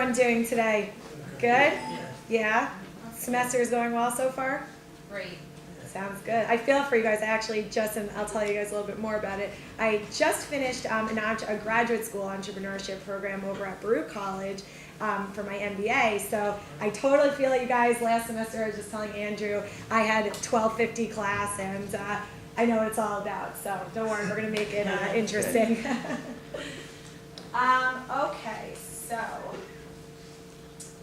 everyone doing today? Good? Yeah? Semester is going well so far? Great. Sounds good. I feel for you guys. I actually and I'll tell you guys a little bit more about it. I just finished a graduate school entrepreneurship program over at Baruch College for my MBA. So I totally feel like you guys. Last semester, I was just telling Andrew, I had 1250 class, and I know what it's all about. So don't worry, we're going to make it interesting. Okay, so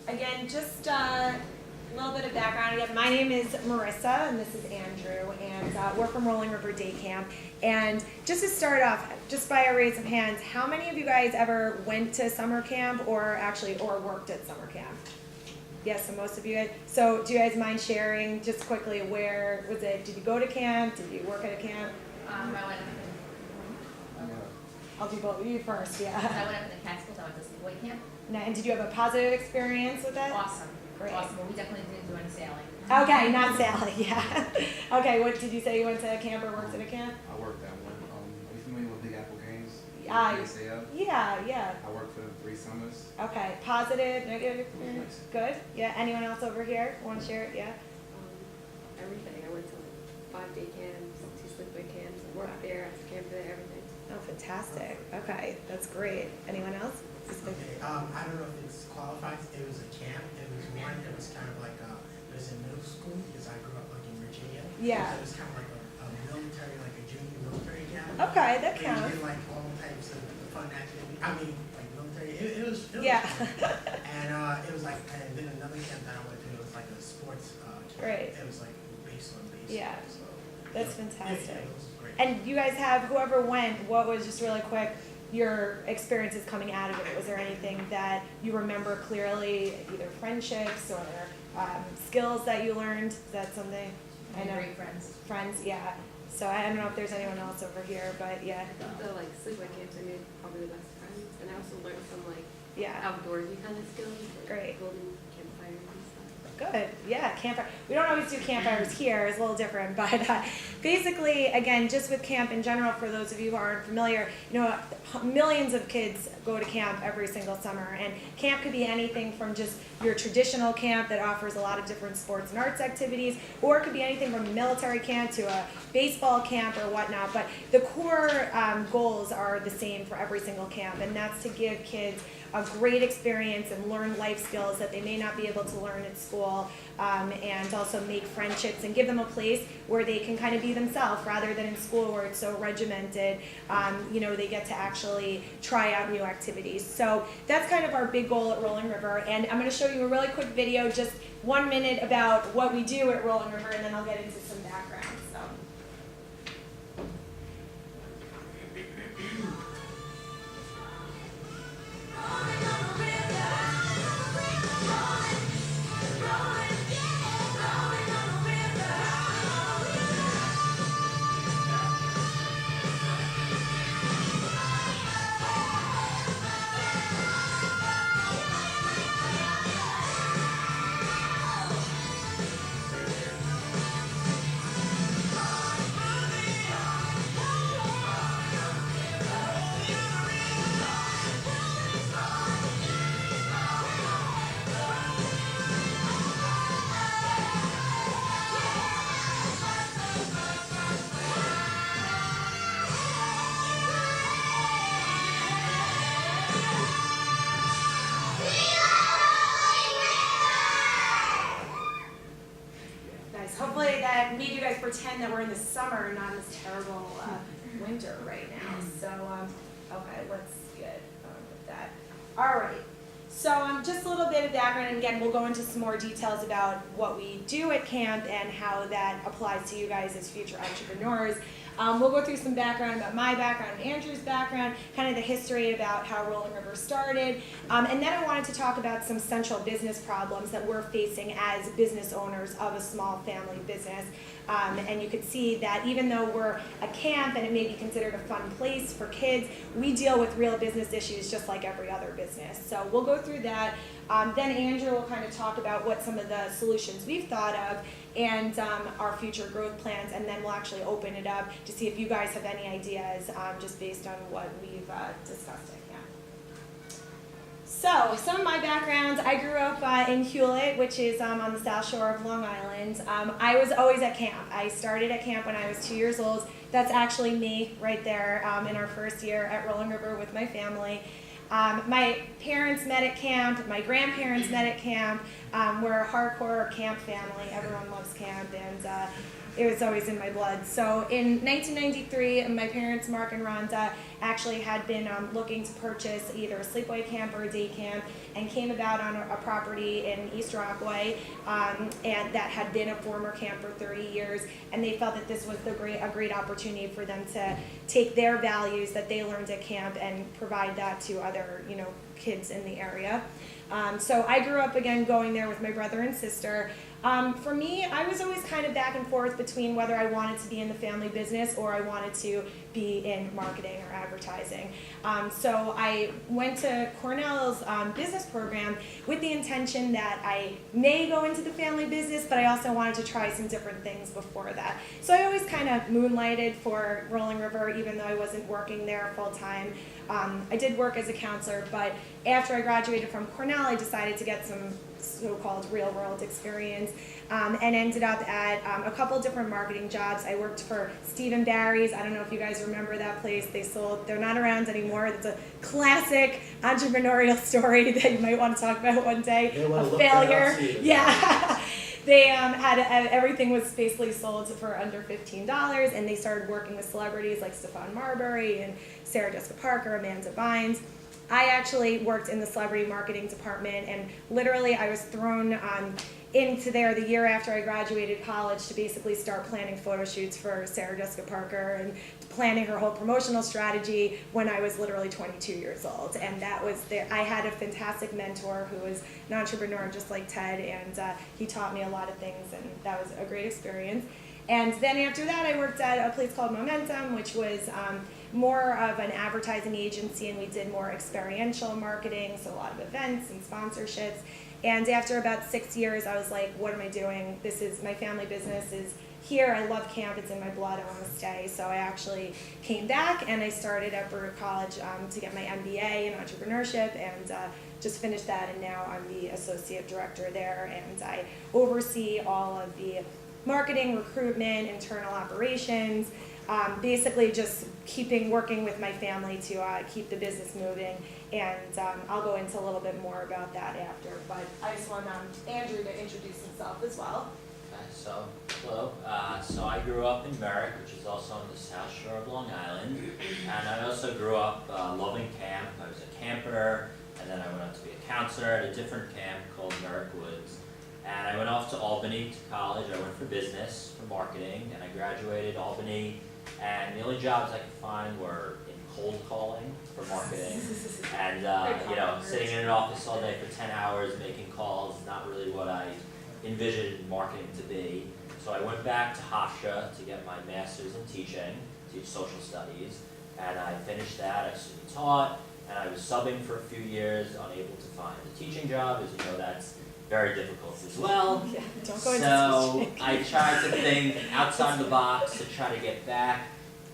again, just a little bit of background. Again, my name is Marissa, and this is Andrew, and we're from Rolling River Day Camp. And just to start off, just by a raise of hands, how many of you guys ever went to summer camp or worked at summer camp? Yes, so most of you guys. So do you guys mind sharing just quickly where was it? Did you go to camp? Did you work at a camp? I went up I'll do both of you first, in yeah. I went up in the Catskills. I went to sleepaway camp. And did you have a positive experience with that? Awesome. Great. Awesome. Well, we definitely didn't do any sailing. Okay, not Sally, yeah. Okay, what did you say you went to a camp or worked at a camp? I worked at one. Are you familiar with Big Apple Games? Yeah. I worked for them 3 summers. Okay, positive, negative experience? Good. Yeah, anyone else over here want to share it? Yeah. Everything. I went to 5-day camps, 2 sleepaway camps, I worked there, I camp there, everything. Oh, fantastic. Okay, that's great. Anyone else? Okay, I don't know if it's qualified. It was a camp. It was one that was kind of like it was in middle school because I grew up like in Virginia. Yeah. So it was kind of like a military, like a junior military camp. Okay, that And counts. you did like all types of fun activities. I mean, like military. It was Yeah. and it was like, and then another camp that I went to, it was like a sports camp. Great. It was like based on baseball. Yeah. So, That's yeah, fantastic. it was great. And you guys have, whoever went, what was just really quick, your experiences coming out of it? Was there anything that you remember clearly, either friendships or skills that you learned? Is that something? I know. Great friends. Friends, yeah. So I don't know if there's anyone else over here, but yeah. The like sleepaway camps, I made probably the best friends, and I also learned some like Yeah. outdoorsy kind of skills, like Great. building campfires and stuff. Good. Yeah, campfire. We don't always do campfires here. It's a little different, but basically, again, just with camp in general, for those of you who aren't familiar, millions of kids go to camp every single summer, and camp could be anything from just your traditional camp that offers a lot of different sports and arts activities, or it could be anything from a military camp to a baseball camp or whatnot. But the core goals are the same for every single camp, and that's to give kids a great experience and learn life skills that they may not be able to learn at school, and also make friendships and give them a place where they can kind of be themselves rather than in school where it's so regimented. They get to actually try out new activities. So that's kind of our big goal at Rolling River, and I'm going to show you a really quick video, just 1 minute, about what we do at Rolling River, and then I'll get into some background. So. Hopefully that made you guys pretend that we're in the summer, not in this terrible winter right now. So, okay, let's get with that. All right. So just a little bit of background, and again, we'll go into some more details about what we do at camp and how that applies to you guys as future entrepreneurs. We'll go through some background about my background, Andrew's background, kind of the history about how Rolling River started, and then I wanted to talk about some central business problems that we're facing as business owners of a small family business. And you could see that even though we're a camp and it may be considered a fun place for kids, we deal with real business issues just like every other business. So we'll go through that. Then Andrew will kind of talk about what some of the solutions we've thought of and our future growth plans, and then we'll actually open it up to see if you guys have any ideas just based on what we've discussed. So, some of my background, I grew up in Hewlett, which is on the South Shore of Long Island. I was always at camp. I started at camp when I was 2 years old. That's actually me right there in our first year at Rolling River with my family. My parents met at camp, my grandparents met at camp. We're a hardcore camp family. Everyone loves camp, and it was always in my blood. So in 1993, my parents, Mark and Rhonda, actually had been looking to purchase either a sleepaway camp or a day camp, and came about on a property in East Rockaway, and that had been a former camp for 30 years, and they felt that this was a great opportunity for them to take their values that they learned at camp and provide that to other, kids in the area. So I grew up again going there with my brother and sister. For me, I was always kind of back and forth between whether I wanted to be in the family business or I wanted to be in marketing or advertising. So I went to Cornell's business program with the intention that I may go into the family business, but I also wanted to try some different things before that. So I always kind of moonlighted for Rolling River, even though I wasn't working there full time. I did work as a counselor, but after I graduated from Cornell, I decided to get some so-called real-world experience, and ended up at a couple different marketing jobs. I worked for Steve & Barry's. I don't know if you guys remember that place. They're not around anymore. It's a classic entrepreneurial story that you might want to talk about one day. A failure. Yeah. They had everything was basically sold for under $15, and they started working with celebrities like Stephon Marbury and Sarah Jessica Parker, Amanda Bynes. I actually worked in the celebrity marketing department, and literally I was thrown into there the year after I graduated college to basically start planning photo shoots for Sarah Jessica Parker and planning her whole promotional strategy when I was literally 22 years old. And that was I had a fantastic mentor who was an entrepreneur just like Ted, and he taught me a lot of things, and that was a great experience. And then after that, I worked at a place called Momentum, which was more of an advertising agency, and we did more experiential marketing, so a lot of events and sponsorships. And after about 6 years, I was like, what am I doing? This is my family business is here. I love camp. It's in my blood. I want to stay. So I actually came back, and I started at Brewer College to get my MBA in entrepreneurship, and just finished that, and now I'm the associate director there, and I oversee all of the marketing, recruitment, internal operations, basically just working with my family to keep the business moving, and I'll go into a little bit more about that after, but I just want Andrew to introduce himself as well. So, hello. So I grew up in Merrick, which is also on the South Shore of Long Island, and I also grew up loving camp. I was a camper, and then I went on to be a counselor at a different camp called Merrick Woods. And I went off to Albany to college. I went for business, for marketing, and I graduated Albany. And the only jobs I could find were in cold calling for marketing, and sitting in an office all day for 10 hours making calls. Not really what I envisioned marketing to be. So I went back to Hofstra to get my master's in teaching, teach social studies, and I finished that. I student taught, and I was subbing for a few years, unable to find a teaching job. As you know, that's very difficult as well. Yeah, don't go into So teaching. I tried to think outside the box to try to get back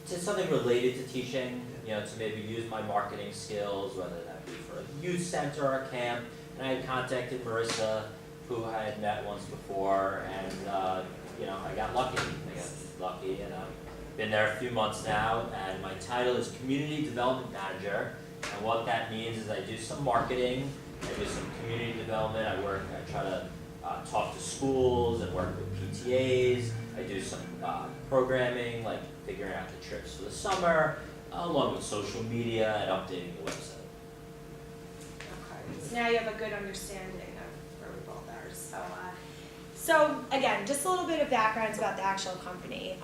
to something related to teaching, to maybe use my marketing skills, whether that be for a youth center or a camp. And I had contacted Marissa, who I had met once before, and I got lucky, and I've been there a few months now, and my title is Community Development Manager, and what that means is I do some marketing, I do some community development. I try to talk to schools and work with PTAs. I do some programming, like figuring out the trips for the summer, along with social media and updating the website. Okay, so now you have a good understanding of where we both are. So again, just a little bit of background about the actual company.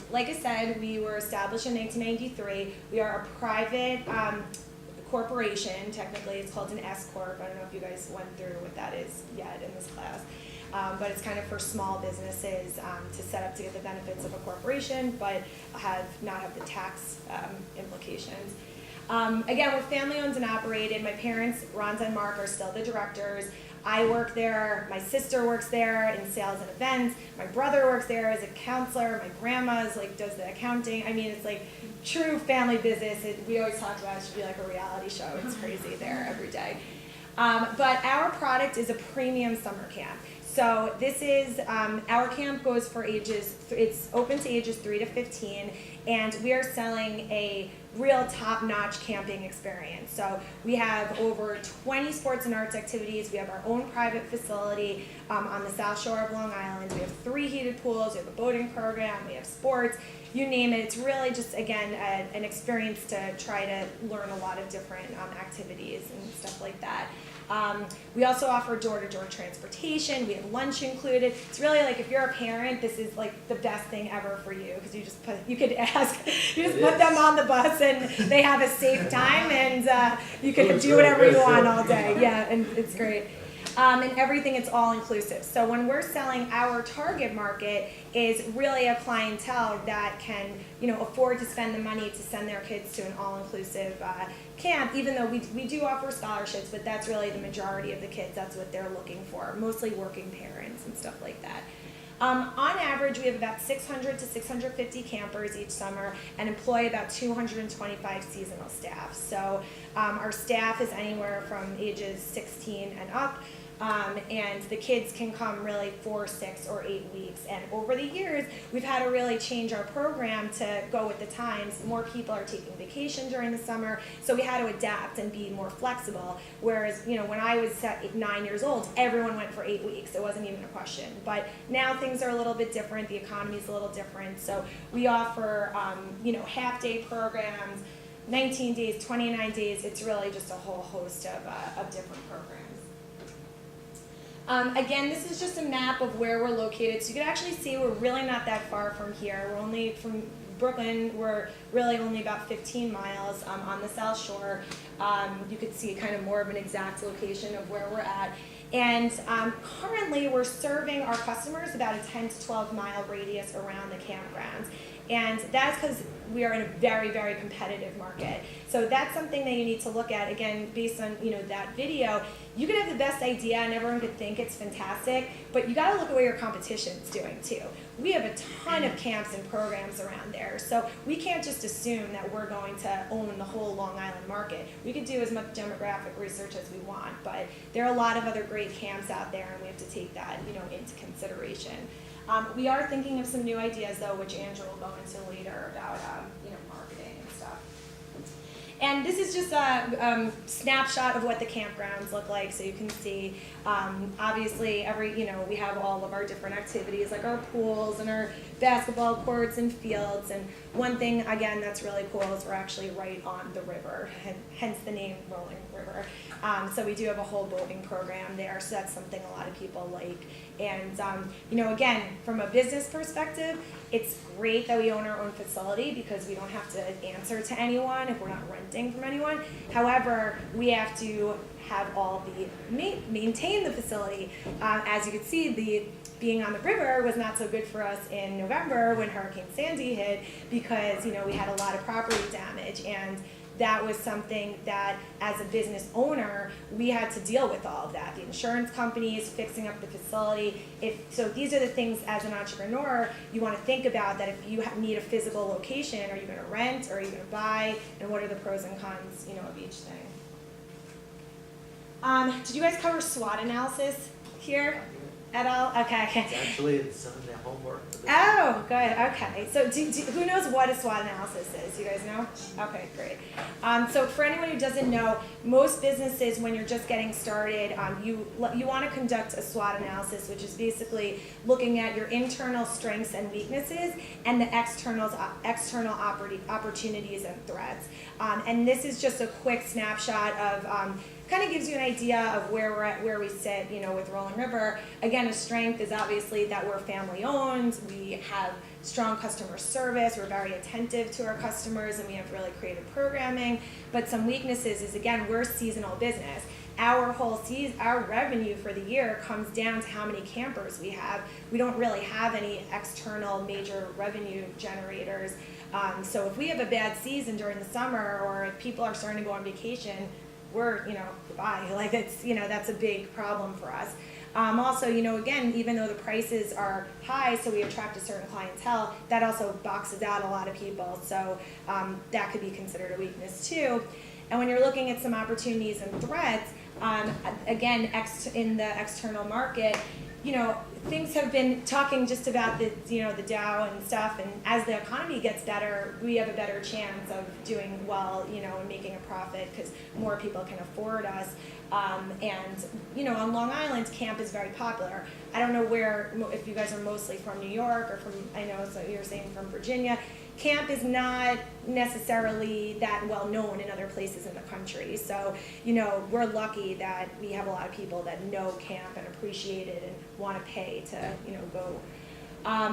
Like I said, we were established in 1993. We are a private corporation. Technically, it's called an S Corp. I don't know if you guys went through what that is yet in this class, but it's kind of for small businesses to set up to get the benefits of a corporation, but not have the tax implications. Again, we're family owned and operated. My parents, Rhonda and Mark, are still the directors. I work there. My sister works there in sales and events. My brother works there as a counselor. My grandma's does the accounting. I mean, it's like true family business. We always talk about it should be like a reality show. It's crazy there every day. But our product is a premium summer camp. So this is, our camp goes for ages, it's open to ages 3 to 15, and we are selling a real top-notch camping experience. So we have over 20 sports and arts activities. We have our own private facility on the South Shore of Long Island. We have 3 heated pools, we have a boating program, we have sports, you name it. It's really just, again, an experience to try to learn a lot of different activities and stuff like that. We also offer door-to-door transportation. We have lunch included. It's really like if you're a parent, this is like the best thing ever for you because you just put them on the bus and they have a safe time and you can do whatever you want all day. Yeah, and it's great. And everything, it's all inclusive. So when we're selling, our target market is really a clientele that can, afford to spend the money to send their kids to an all-inclusive camp, even though we do offer scholarships, but that's really the majority of the kids. That's what they're looking for, mostly working parents and stuff like that. On average, we have about 600 to 650 campers each summer and employ about 225 seasonal staff. So our staff is anywhere from ages 16 and up. And the kids can come really 4, 6, or 8 weeks. And over the years, we've had to really change our program to go with the times. More people are taking vacation during the summer, so we had to adapt and be more flexible. Whereas, when I was 9 years old, everyone went for 8 weeks. It wasn't even a question. But now things are a little bit different. The economy's a little different. So we offer, half-day programs, 19 days, 29 days. It's really just a whole host of different programs. Again, this is just a map of where we're located. So you can actually see we're really not that far from here. We're only from Brooklyn, we're really only about 15 miles on the South Shore. You could see kind of more of an exact location of where we're at. And currently we're serving our customers about a 10 to 12 mile radius around the campgrounds. And that's because we are in a very, very competitive market. So that's something that you need to look at, again, based on that video. You could have the best idea and everyone could think it's fantastic, but you gotta look at what your competition's doing too. We have a ton of camps and programs around there, so we can't just assume that we're going to own the whole Long Island market. We could do as much demographic research as we want, but there are a lot of other great camps out there and we have to take that into consideration. We are thinking of some new ideas though, which Andrew will go into later about marketing and stuff. And this is just a snapshot of what the campgrounds look like, so you can see. Obviously, we have all of our different activities, like our pools and our basketball courts and fields. And one thing, again, that's really cool is we're actually right on the river, hence the name Rolling River. So we do have a whole boating program there, so that's something a lot of people like. And again, from a business perspective, it's great that we own our own facility because we don't have to answer to anyone if we're not renting from anyone. However, we have to have all the maintain the facility. As you can see, being on the river was not so good for us in November when Hurricane Sandy hit because we had a lot of property damage, and that was something that as a business owner we had to deal with all of that. The insurance companies fixing up the facility. So these are the things as an entrepreneur you want to think about, that if you need a physical location, are you going to rent or are you going to buy, and what are the pros and cons of each thing. Did you guys cover SWOT analysis here at all? Okay. It's some of the homework. Oh, good. Okay. So who knows what a SWOT analysis is? You guys know? Okay, great. So for anyone who doesn't know, most businesses, when you're just getting started, you want to conduct a SWOT analysis, which is basically looking at your internal strengths and weaknesses and the external opportunities and threats. And this is just a quick snapshot of kind of gives you an idea of where we're at, where we sit, with Rolling River. Again, a strength is obviously that we're family owned, we have strong customer service, we're very attentive to our customers, and we have really creative programming. But some weaknesses is, again, we're a seasonal business. Our revenue for the year comes down to how many campers we have. We don't really have any external major revenue generators. So if we have a bad season during the summer, or if people are starting to go on vacation, we're, goodbye. Like that's a big problem for us. Also, again, even though the prices are high, so we attract a certain clientele, that also boxes out a lot of people. So that could be considered a weakness too. And when you're looking at some opportunities and threats, Again, in the external market, you know, things have been talking just about the, you know, the Dow and stuff, and as the economy gets better, we have a better chance of doing well, you know, and making a profit because more people can afford us. And, you know, on Long Island, camp is very popular. I don't know where, if you guys are mostly from New York or from, I know so you're saying from Virginia. Camp is not necessarily that well known in other places in the country. So, you know, we're lucky that we have a lot of people that know camp and appreciate it and want to pay to, you know, go.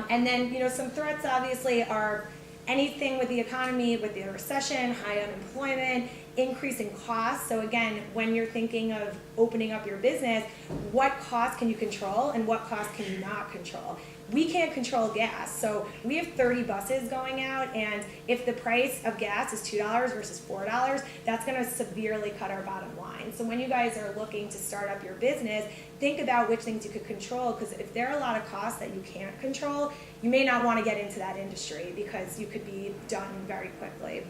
And then, you know, some threats obviously are anything with the economy, with the recession, high unemployment, increasing costs. So again, when you're thinking of opening up your business, what costs can you control and what costs can you not control? We can't control gas, so we have 30 buses going out, and if the price of gas is $2 versus $4, that's going to severely cut our bottom line. So when you guys are looking to start up your business, think about which things you could control, because if there are a lot of costs that you can't control, you may not want to get into that industry because you could be done very quickly.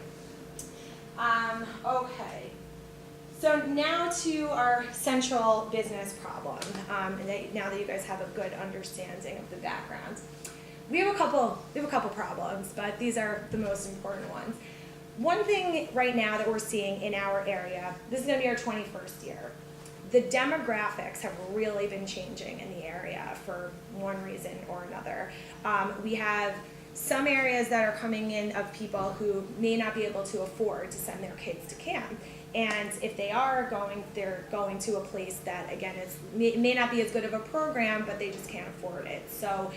Okay. So now to our central business problem, now that you guys have a good understanding of the background. We have a couple problems, but these are the most important ones. One thing right now that we're seeing in our area, this is going to be our 21st year. The demographics have really been changing in the area for one reason or another. We have some areas that are coming in of people who may not be able to afford to send their kids to camp. And if they are going, they're going to a place that, again, may not be as good of a program, but they just can't afford it. So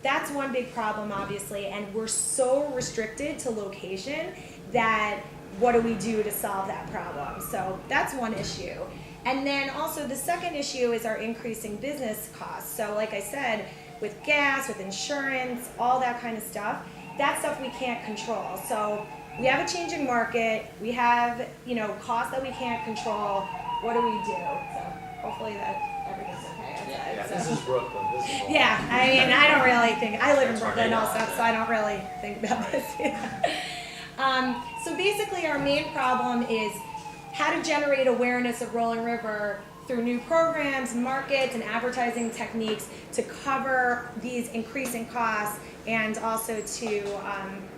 that's one big problem, obviously, and we're so restricted to location that what do we do to solve that problem? So that's one issue. And then also the second issue is our increasing business costs. So like I said, with gas, with insurance, all that kind of stuff, that's stuff we can't control. So we have a changing market, we have, you know, costs that we can't control. What do we do? So hopefully that everything's okay. Yeah, So- this is Brooklyn, this is all. yeah, I mean, I don't really think, I live in That's our Brooklyn neighborhood, also, so I don't really think about this. So basically our main problem is how to generate awareness of Rolling River through new programs, markets, and advertising techniques to cover these increasing costs, and also to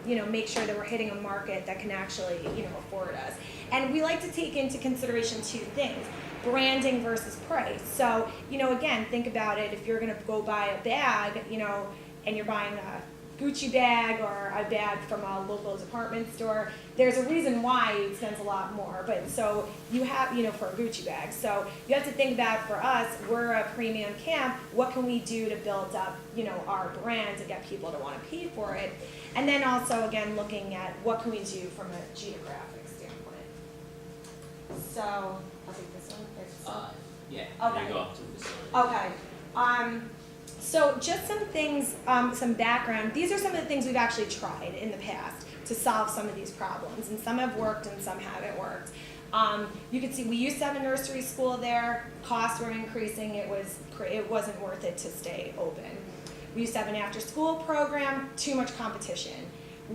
you know, make sure that we're hitting a market that can actually, you know, afford us. And we like to take into consideration two things: branding versus price. So, you know, again, think about it. If you're going to go buy a bag, you know, and you're buying a Gucci bag or a bag from a local department store, there's a reason why it spends a lot more. But so you have, you know, for a Gucci bag. So you have to think about, for us, we're a premium camp, what can we do to build up, you know, our brand to get people to want to pay for it? And then also, again, looking at what can we do from a geographic standpoint. So, I'll take this one. Yeah, Okay. you go up to the facility. Okay. So just some things, some background. These are some of the things we've actually tried in the past to solve some of these problems, and some have worked and some haven't worked. You can see we used to have a nursery school there. Costs were increasing. It wasn't worth it to stay open. We used to have an after-school program. Too much competition.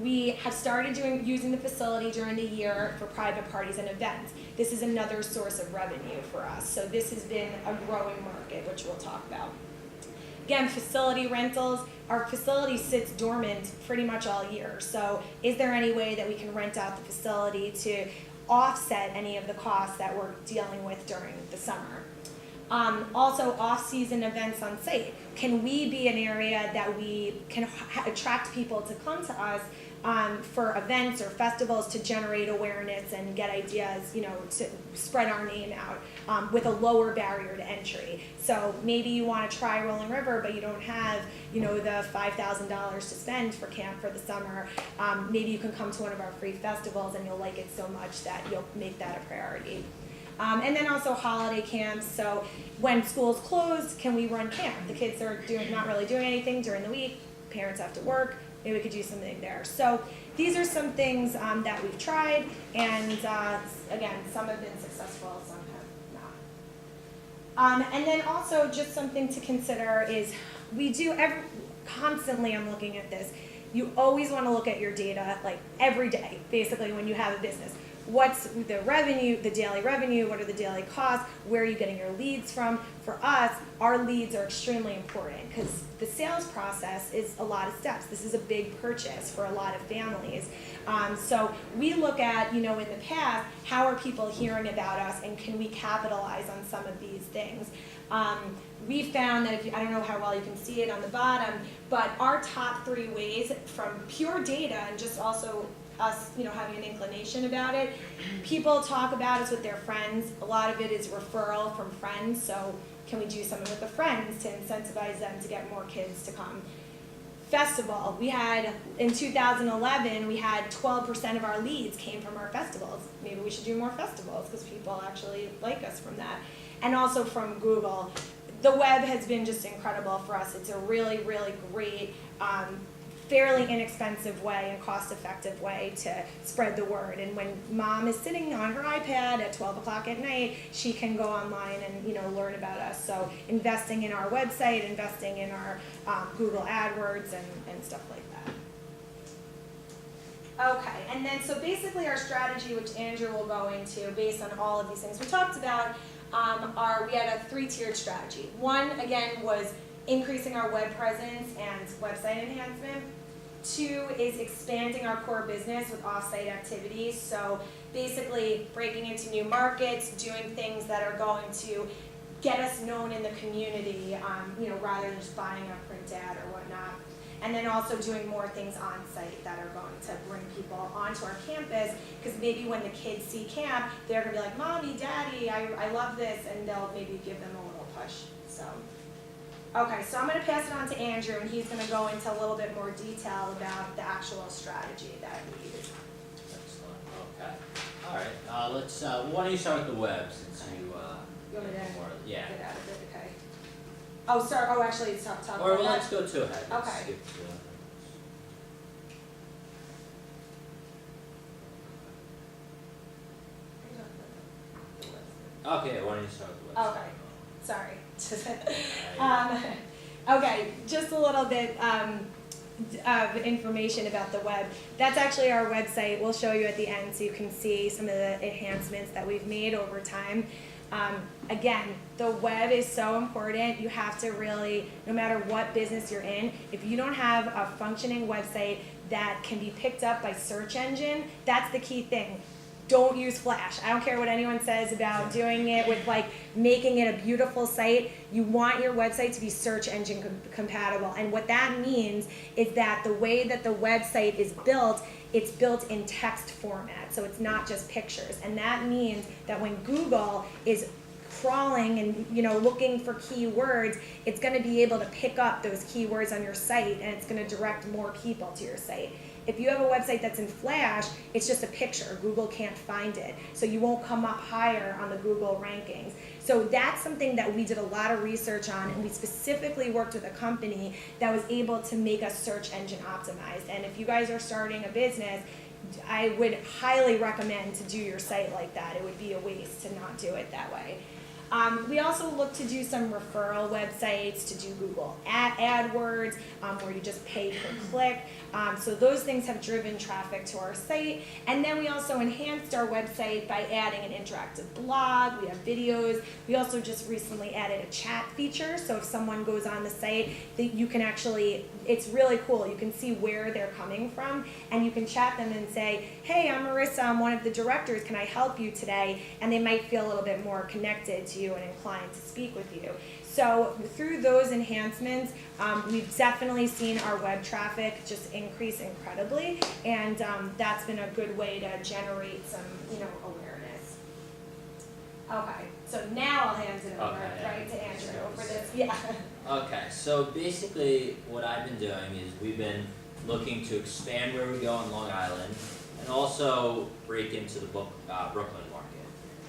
We have started using the facility during the year for private parties and events. This is another source of revenue for us. So this has been a growing market, which we'll talk about. Again, facility rentals. Our facility sits dormant pretty much all year. So is there any way that we can rent out the facility to offset any of the costs that we're dealing with during the summer? Also, off-season events on site. Can we be an area that we can attract people to come to us for events or festivals to generate awareness and get ideas, you know, to spread our name out with a lower barrier to entry. So maybe you want to try Rolling River, but you don't have, you know, the $5,000 to spend for camp for the summer. Maybe you can come to one of our free festivals and you'll like it so much that you'll make that a priority. And then also holiday camps. So when schools close, can we run camp? The kids are not really doing anything during the week. Parents have to work. Maybe we could do something there. So these are some things that we've tried, and again, some have been successful, some have not. And then also just something to consider is we do constantly, I'm looking at this, you always want to look at your data like every day, basically, when you have a business. what's the revenue, the daily revenue, what are the daily costs, where are you getting your leads from? For us, our leads are extremely important because the sales process is a lot of steps. This is a big purchase for a lot of families. So we look at, in the past, how are people hearing about us and can we capitalize on some of these things? We found that I don't know how well you can see it on the bottom, but our top 3 ways from pure data and just also us, having an inclination about it, people talk about us with their friends. A lot of it is referral from friends, so can we do something with the friends to incentivize them to get more kids to come? Festival, in 2011, we had 12% of our leads came from our festivals. Maybe we should do more festivals because people actually like us from that. And also from Google. The web has been just incredible for us. It's a really, really great, fairly inexpensive way and cost-effective way to spread the word. And when mom is sitting on her iPad at 12 o'clock at night, she can go online and learn about us. So investing in our website, investing in our Google AdWords and stuff like that. Okay, and then so basically our strategy, which Andrew will go into based on all of these things we talked about, we had a 3-tiered strategy. One, again, was increasing our web presence and website enhancement. 2 is expanding our core business with off-site activities. So basically breaking into new markets, doing things that are going to get us known in the community, rather than just buying a print ad or whatnot. And then also doing more things on site that are going to bring people onto our campus, because maybe when the kids see camp, they're going to be like, Mommy, Daddy, I love this, and they'll maybe give them a little push. So, okay, so I'm going to pass it on to Andrew, and he's going to go into a little bit more detail about the actual strategy that we use. Excellent, okay. All right, let's, why don't you start with the web, since you want me to more, yeah. Get out of it, okay. Oh, sorry, actually, it's talk Or about let's that. go to ahead. Let's Okay. skip to Okay, why don't you start with the website? Okay. Sorry. Alright. Okay, just a little bit of information about the web. That's actually our website. We'll show you at the end so you can see some of the enhancements that we've made over time. Again, the web is so important. You have to really, no matter what business you're in, if you don't have a functioning website that can be picked up by search engine, that's the key thing. Don't use Flash. I don't care what anyone says about doing it with making it a beautiful site. You want your website to be search engine compatible. And what that means is that the way that the website is built, it's built in text format. So it's not just pictures. And that means that when Google is crawling and looking for keywords, it's going to be able to pick up those keywords on your site, and it's going to direct more people to your site. If you have a website that's in Flash, it's just a picture. Google can't find it. So you won't come up higher on the Google rankings. So that's something that we did a lot of research on, and we specifically worked with a company that was able to make us search engine optimized. And if you guys are starting a business, I would highly recommend to do your site like that. It would be a waste to not do it that way. We also look to do some referral websites, to do Google AdWords, where you just pay per click. So those things have driven traffic to our site. And then we also enhanced our website by adding an interactive blog. We have videos. We also just recently added a chat feature. So if someone goes on the site, you can actually, it's really cool. You can see where they're coming from, and you can chat them and say, hey, I'm Marissa, I'm one of the directors. Can I help you today? And they might feel a little bit more connected to you and inclined to speak with you. So through those enhancements, we've definitely seen our web traffic just increase incredibly, and that's been a good way to generate some, awareness. Okay, so now I'll hand it over right to Andrew for this. Yeah. Okay, so basically what I've been doing is we've been looking to expand where we go on Long Island and also break into the Brooklyn market.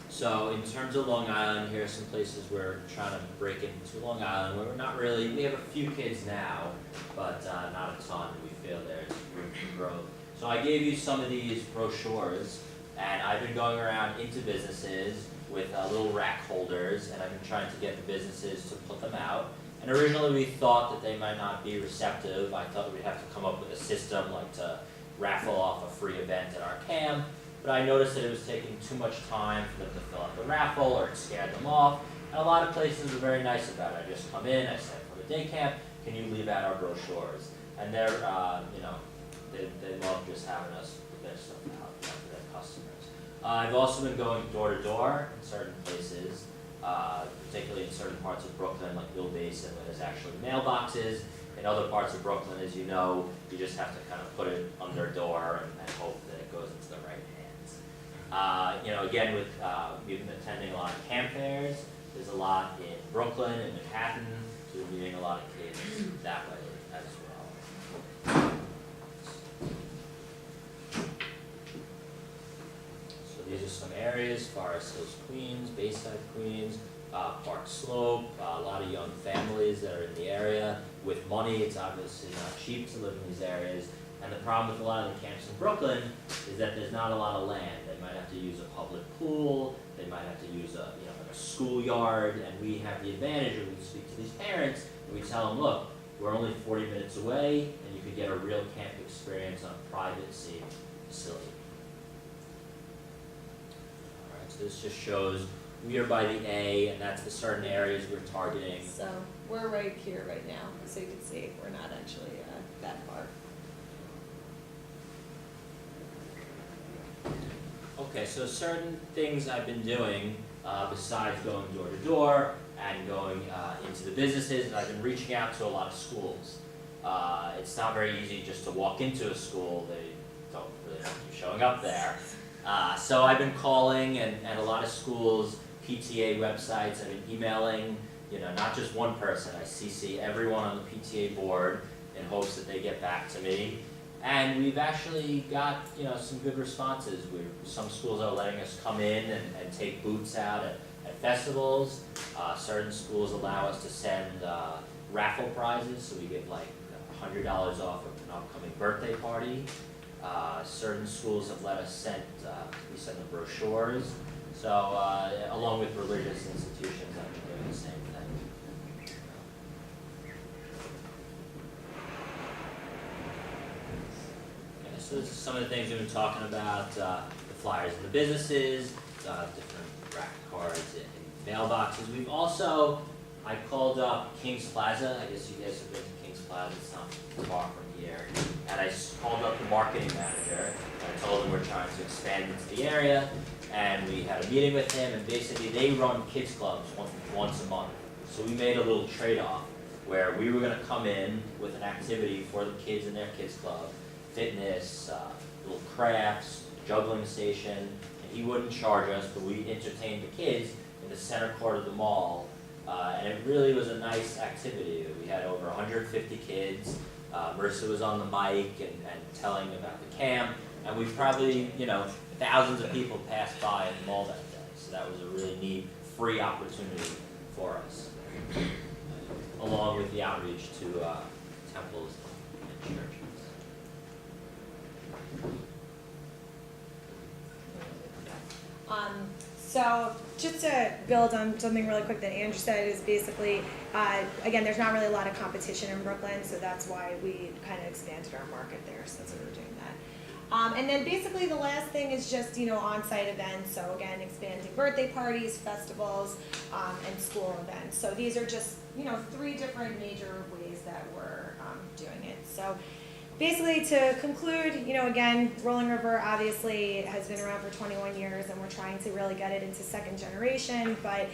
So in terms of Long Island, here are some places we're trying to break into Long Island where we're not really, we have a few kids now, but not a ton. We feel there's room for growth. So I gave you some of these brochures, and I've been going around into businesses with little rack holders, and I've been trying to get the businesses to put them out. And originally we thought that they might not be receptive. I thought we'd have to come up with a system like to raffle off a free event at our camp, but I noticed that it was taking too much time for them to fill out the raffle or it scared them off. And a lot of places are very nice about it. I just come in, I sign for the day camp, can you leave out our brochures? And they're, they love just having us put their stuff out, for their customers. I've also been going door to door in certain places, particularly in certain parts of Brooklyn, like Bill Basin, where there's actually mailboxes. In other parts of Brooklyn, as you know, you just have to kind of put it on their door and hope that it goes into the right hands. Again, we've been attending a lot of camp fairs. There's a lot in Brooklyn and Manhattan, so we're meeting a lot of kids that way as well. So these are some areas: Forest Hills, Queens, Bayside, Queens, Park Slope. A lot of young families that are in the area with money. It's obviously not cheap to live in these areas. And the problem with a lot of the camps in Brooklyn is that there's not a lot of land. They might have to use a public pool. They might have to use a schoolyard. And we have the advantage when we speak to these parents and we tell them, look, we're only 40 minutes away, and you could get a real camp experience on a private, safe facility. All right, so this just shows we are by the A, and that's the certain areas we're targeting. So we're right here right now, so you can see we're not actually that far. Okay, so certain things I've been doing besides going door to door and going into the businesses, and I've been reaching out to a lot of schools. It's not very easy just to walk into a school. They don't really want you showing up there. So I've been calling and a lot of schools, PTA websites. I've been emailing, not just one person. I CC everyone on the PTA board in hopes that they get back to me. And we've actually got, some good responses. Some schools are letting us come in and take booths out at festivals. Certain schools allow us to send raffle prizes, so we get like $100 off of an upcoming birthday party. Certain schools have let us we send them brochures. So along with religious institutions, I've been doing the same thing. So this is some of the things we've been talking about, the flyers in the businesses, different rack cards in mailboxes. We've also, I called up King's Plaza. I guess you guys have been to King's Plaza, it's not far from here. And I called up the marketing manager, and I told him we're trying to expand into the area. And we had a meeting with him, and basically they run kids clubs once a month. So we made a little trade-off where we were gonna come in with an activity for the kids in their kids club, fitness, little crafts, juggling station, and he wouldn't charge us, but we entertained the kids in the center court of the mall, and it really was a nice activity. We had over 150 kids. Marissa was on the mic and telling about the camp, and we probably, thousands of people passed by in the mall that day, so that was a really neat, free opportunity for us, along with the outreach to temples and churches. So just to build on something really quick that Andrew said is basically, again, there's not really a lot of competition in Brooklyn, so that's why we kind of expanded our market there, so that's why we're doing that. And then basically the last thing is just, on-site events, so again, expanding birthday parties, festivals, and school events. So these are just, 3 different major ways that we're doing it. So basically, to conclude, again, Rolling River obviously has been around for 21 years, and we're trying to really get it into second generation, but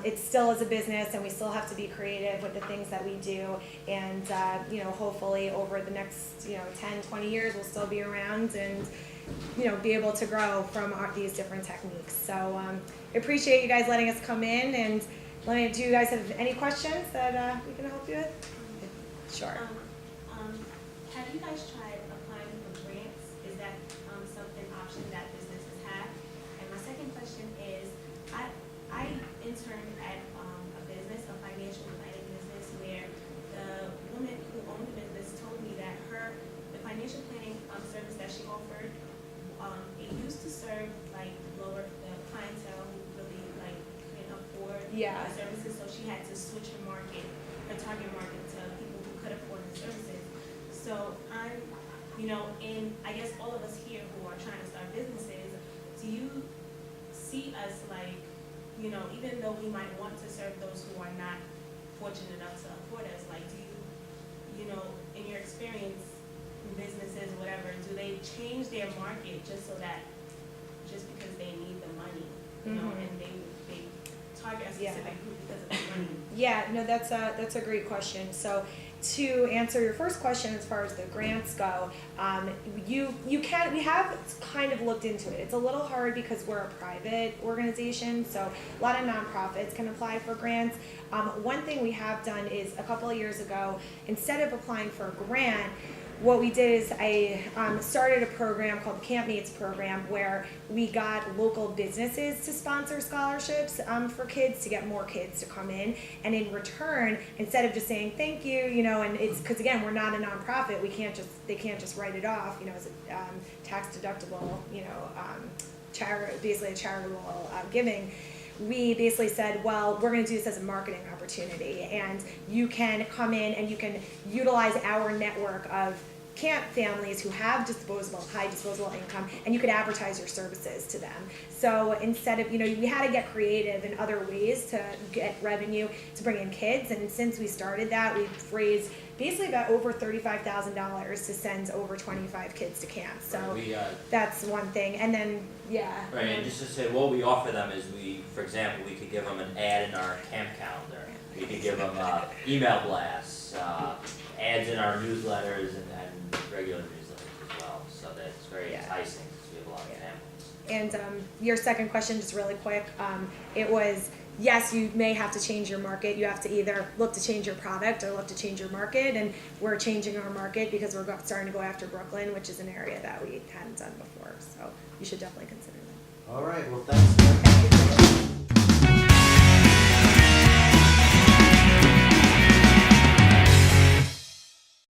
it still is a business, and we still have to be creative with the things that we do, and hopefully over the next 10, 20 years, we'll still be around and be able to grow from these different techniques. So I appreciate you guys letting us come in, and do you guys have any questions that we can help you with? Sure. Have you guys tried applying for grants? Is that something option that businesses have? And my second question is, I interned at a business, a financial planning business, where the woman who owned the business told me that the financial planning service that she offered, it used to serve like the clientele who really couldn't afford the services, so she had to switch her target market to people who could afford the services. So I'm you know, and I guess all of us here who are trying to start businesses, do you see us like, you know, even though we might want to serve those who are not fortunate enough to afford us, like, do you know, in your experience in businesses, whatever, do they change their market just so that, just because they need the money, you know, Mhm. and they target a Yeah. specific group because of the money? Yeah, no, that's a great question. So to answer your first question as far as the grants go, we have kind of looked into it. It's a little hard because we're a private organization, so a lot of nonprofits can apply for grants. One thing we have done is a couple of years ago, instead of applying for a grant, what we did is I started a program called the Camp Mates program where we got local businesses to sponsor scholarships for kids to get more kids to come in, and in return, instead of just saying thank you, you know, and it's because again we're not a nonprofit, they can't just write it off, you know, as a tax deductible, you know, basically a charitable giving. We basically said, well, we're going to do this as a marketing opportunity, and you can come in and you can utilize our network of camp families who have high disposable income, and you could advertise your services to them. So instead of, you know, we had to get creative in other ways to get revenue to bring in kids, and since we started that, we've raised basically about over $35,000 to send over 25 kids to camp. So We, that's one thing, and then yeah. right, and just to say, what we offer them is for example, we could give them an ad in our camp calendar. We could give them email blasts, ads in our newsletters and regular newsletters as well, so that it's very Yeah. enticing because we have a lot of families. And your second question, just really quick, it was, yes, you may have to change your market. You have to either look to change your product or look to change your market, and we're changing our market because we're starting to go after Brooklyn, which is an area that we hadn't done before, so you should definitely consider that. All right, well, thanks